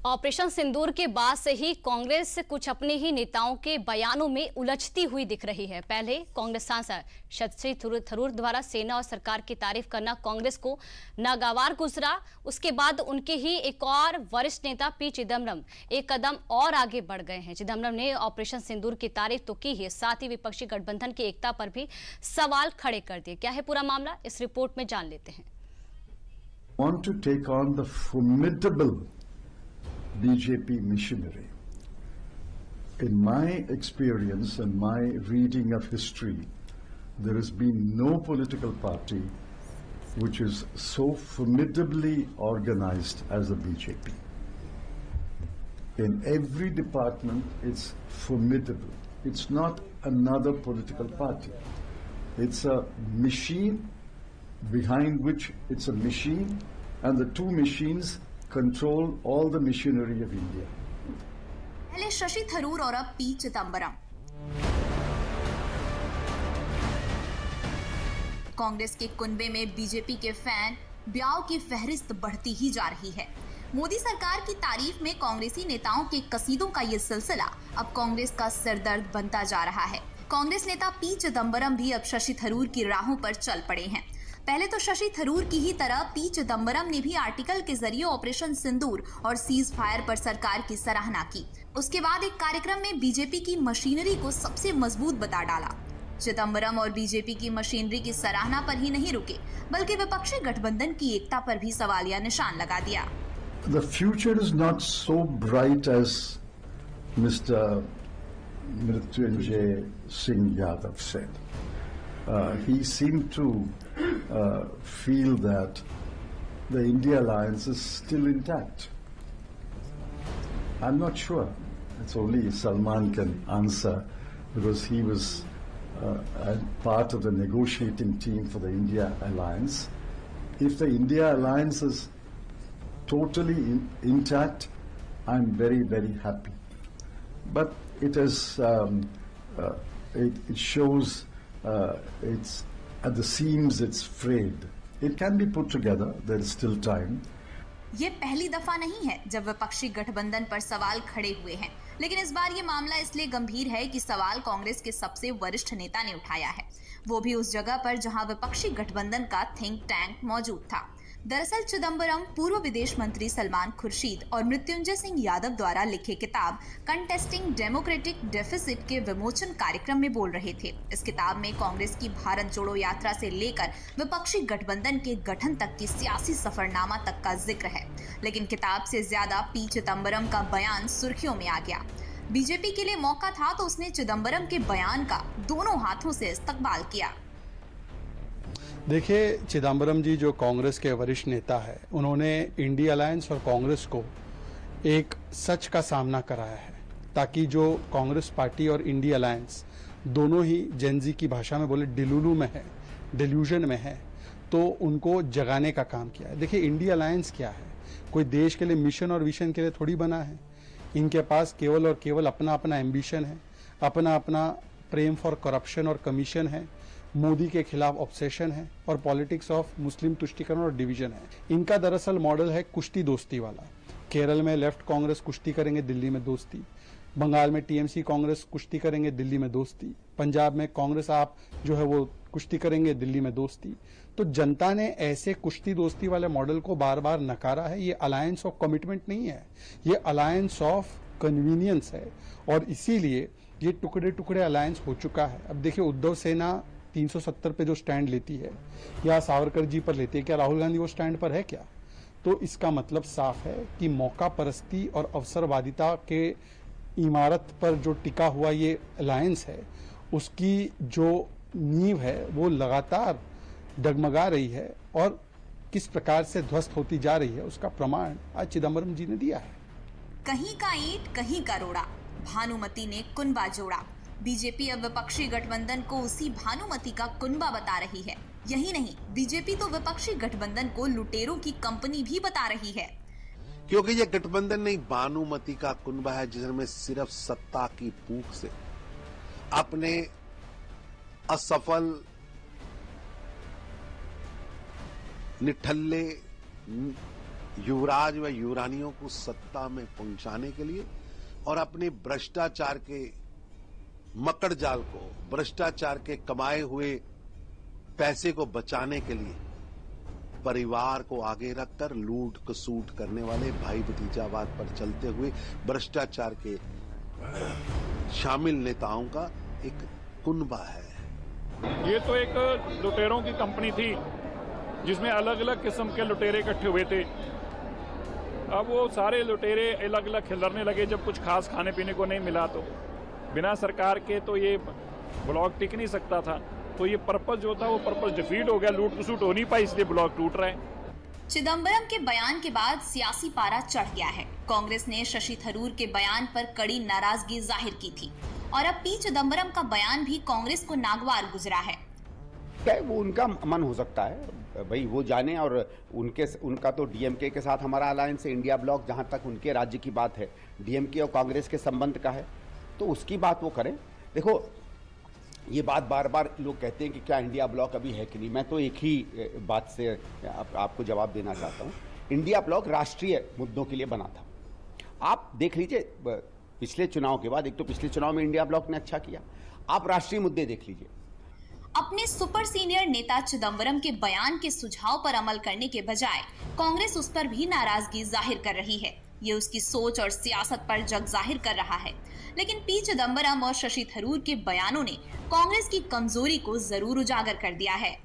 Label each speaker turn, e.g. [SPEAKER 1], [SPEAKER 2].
[SPEAKER 1] Operation सिंदूर के बाद से ही कांग्रेस कुछ अपने ही नेताओं के बयानों में उलझती हुई दिख रही है। पहले कांग्रेस सांसद शशि थरूर द्वारा सेना और सरकार की तारीफ करना कांग्रेस को नागवार गुजरा। उसके बाद उनके ही एक और वरिष्ठ नेता पी चिदम्बरम एक कदम और आगे बढ़ गए हैं। चिदम्बरम ने ऑपरेशन सिंदूर की तारीफ तो की है, साथ ही विपक्षी गठबंधन की एकता पर भी सवाल खड़े कर दिए। क्या है पूरा मामला, इस रिपोर्ट में जान लेते हैं।
[SPEAKER 2] Want to take on the formidable BJP machinery. In my experience and my reading of history, there has been no political party which is so formidably organized as the BJP. In every department, it's formidable. It's not another political party. It's a machine behind which it's a machine, and the two machines control all the machinery of India.
[SPEAKER 3] पहले शशि थरूर और अब P Chidambaram. Congress के कुनबे में BJP के fan ब्याह की फहरिस्त बढ़ती ही जा रही है। मोदी सरकार की तारीफ में कांग्रेसी नेताओं के कसीदों का ये सिलसिला अब कांग्रेस का सिरदर्द बनता जा रहा है। कांग्रेस नेता पी चिदम्बरम भी अब शशि थरूर की राहों पर चल पड़े हैं। पहले तो शशि थरूर की ही तरह पी चिदम्बरम ने भी आर्टिकल के जरिए ऑपरेशन सिंदूर और सीज फायर पर सरकार की सराहना की। उसके बाद एक कार्यक्रम में बीजेपी की मशीनरी को सबसे मजबूत बता डाला। चिदम्बरम और बीजेपी की मशीनरी की सराहना पर ही नहीं रुके, बल्कि विपक्षी गठबंधन की एकता पर भी सवालिया निशान लगा दिया।
[SPEAKER 2] The future is not so bright as Mr. Mrityunjay Singh Yadav said. He seemed to feel that the India alliance is still intact. I'm not sure. It's only Salman can answer because he was part of the negotiating team for the India alliance. If the India alliance is totally intact, I'm very, very happy. But it is, it shows it's at the seams, it's frayed. It can be put together. There is still time.
[SPEAKER 3] ये पहली दफा नहीं है जब विपक्षी गठबंधन पर सवाल खड़े हुए हैं, लेकिन इस बार ये मामला इसलिए गंभीर है कि सवाल कांग्रेस के सबसे वरिष्ठ नेता ने उठाया है, वो भी उस जगह पर जहां विपक्षी गठबंधन का थिंक टैंक मौजूद था। दरअसल चिदम्बरम पूर्व विदेश मंत्री सलमान खुर्शीद और मृत्युंजय सिंह यादव द्वारा लिखे किताब कंटेस्टिंग डेमोक्रेटिक डेफिसिट के विमोचन कार्यक्रम में बोल रहे थे। इस किताब में कांग्रेस की भारत जोड़ो यात्रा से लेकर विपक्षी गठबंधन के गठन तक की सियासी सफरनामा तक का जिक्र है, लेकिन किताब से ज्यादा पी चिदम्बरम का बयान सुर्खियों में आ गया। बीजेपी के लिए मौका था तो उसने चिदम्बरम के बयान का दोनों हाथों से इस्तकबाल किया।
[SPEAKER 4] देखिए, चिदम्बरम जी जो कांग्रेस के वरिष्ठ नेता है, उन्होंने इंडिया अलायंस और कांग्रेस को एक सच का सामना कराया है, ताकि जो कांग्रेस पार्टी और इंडिया अलायंस दोनों ही जेनजी की भाषा में बोले डिलुलू में है, डिल्यूजन में है, तो उनको जगाने का काम किया है। देखिए, इंडिया अलायंस क्या है? कोई देश के लिए मिशन और विजन के लिए थोड़ी बना है। इनके पास केवल और केवल अपना अपना एम्बिशन है, अपना अपना प्रेम फॉर करप्शन और कमीशन है, मोदी के खिलाफ ऑब्सेशन है और पॉलिटिक्स ऑफ मुस्लिम तुष्टीकरण और डिवीजन है। इनका दरअसल मॉडल है कुश्ती दोस्ती वाला। केरल में लेफ्ट कांग्रेस कुश्ती करेंगे, दिल्ली में दोस्ती। बंगाल में टीएमसी कांग्रेस कुश्ती करेंगे, दिल्ली में दोस्ती। पंजाब में कांग्रेस आप जो है वो कुश्ती करेंगे, दिल्ली में दोस्ती। तो जनता ने ऐसे कुश्ती दोस्ती वाले मॉडल को बार बार नकारा है। ये अलायंस ऑफ कमिटमेंट नहीं है, ये अलायंस ऑफ कन्वीनियंस है, और इसीलिए ये टुकड़े टुकड़े अलायंस हो चुका है। अब देखिए, उद्धव सेना 370 पे जो स्टैंड लेती है या सावरकर जी पर लेती है, क्या राहुल गांधी वो स्टैंड पर है क्या? तो इसका मतलब साफ है कि मौका परस्ती और अवसरवादिता के इमारत पर जो टिका हुआ ये अलायंस है, उसकी जो नींव है वो लगातार डगमगा रही है, और किस प्रकार से ध्वस्त होती जा रही है उसका प्रमाण आज चिदम्बरम जी ने दिया है।
[SPEAKER 3] कहीं का ईंट कहीं का रोड़ा, भानुमति ने कुनबा जोड़ा। बीजेपी अब विपक्षी गठबंधन को उसी भानुमति का कुनबा बता रही है। यही नहीं, बीजेपी तो विपक्षी गठबंधन को लुटेरों की कंपनी भी बता रही है,
[SPEAKER 5] क्योंकि ये गठबंधन नहीं भानुमति का कुनबा है, जिसमें सिर्फ सत्ता की भूख से अपने असफल, निठल्ले युवराज व युवरानियों को सत्ता में पहुंचाने के लिए और अपने भ्रष्टाचार के मकड़ जाल को, भ्रष्टाचार के कमाए हुए पैसे को बचाने के लिए परिवार को आगे रखकर लूट कसूट करने वाले भाई भतीजावाद पर चलते हुए भ्रष्टाचार के शामिल नेताओं का एक कुनबा है।
[SPEAKER 6] ये तो एक लुटेरों की कंपनी थी जिसमें अलग अलग किस्म के लुटेरे इकट्ठे हुए थे। अब वो सारे लुटेरे अलग अलग खिलरने लगे जब कुछ खास खाने पीने को नहीं मिला। तो बिना सरकार के तो ये ब्लॉक टिक नहीं सकता था। तो ये पर्पस जो था वो पर्पस डिफीट हो गया, लूट खसूट हो नहीं पाई, इसलिए ब्लॉक टूट रहा है।
[SPEAKER 3] चिदंबरम के बयान के बाद सियासी पारा चढ़ गया है। कांग्रेस ने शशि थरूर के बयान पर कड़ी नाराजगी जाहिर की थी और अब पी चिदंबरम का बयान भी कांग्रेस को नागवार गुजरा है।
[SPEAKER 7] वो उनका मन हो सकता है भाई, वो जाने। और उनका तो डीएमके के साथ हमारा अलायंस है, इंडिया ब्लॉक, जहां तक उनके राज्य की बात है, डीएमके और कांग्रेस के संबंध का है, तो उसकी बात वो करें। देखो, ये बात बार बार लोग कहते हैं कि क्या इंडिया ब्लॉक अभी है कि नहीं। मैं तो एक ही बात से आपको जवाब देना चाहता हूँ। इंडिया ब्लॉक राष्ट्रीय मुद्दों के लिए बना था। आप देख लीजिए पिछले चुनाव के बाद, एक तो पिछले चुनाव में इंडिया ब्लॉक ने अच्छा किया, आप राष्ट्रीय मुद्दे देख लीजिए।
[SPEAKER 3] अपने सुपर सीनियर नेता चिदंबरम के बयान के सुझाव पर अमल करने के बजाय कांग्रेस उस पर भी नाराजगी जाहिर कर रही है। ये उसकी सोच और सियासत पर जग जाहिर कर रहा है। लेकिन पी चिदंबरम और शशि थरूर के बयानों ने कांग्रेस की कमजोरी को जरूर उजागर कर दिया है।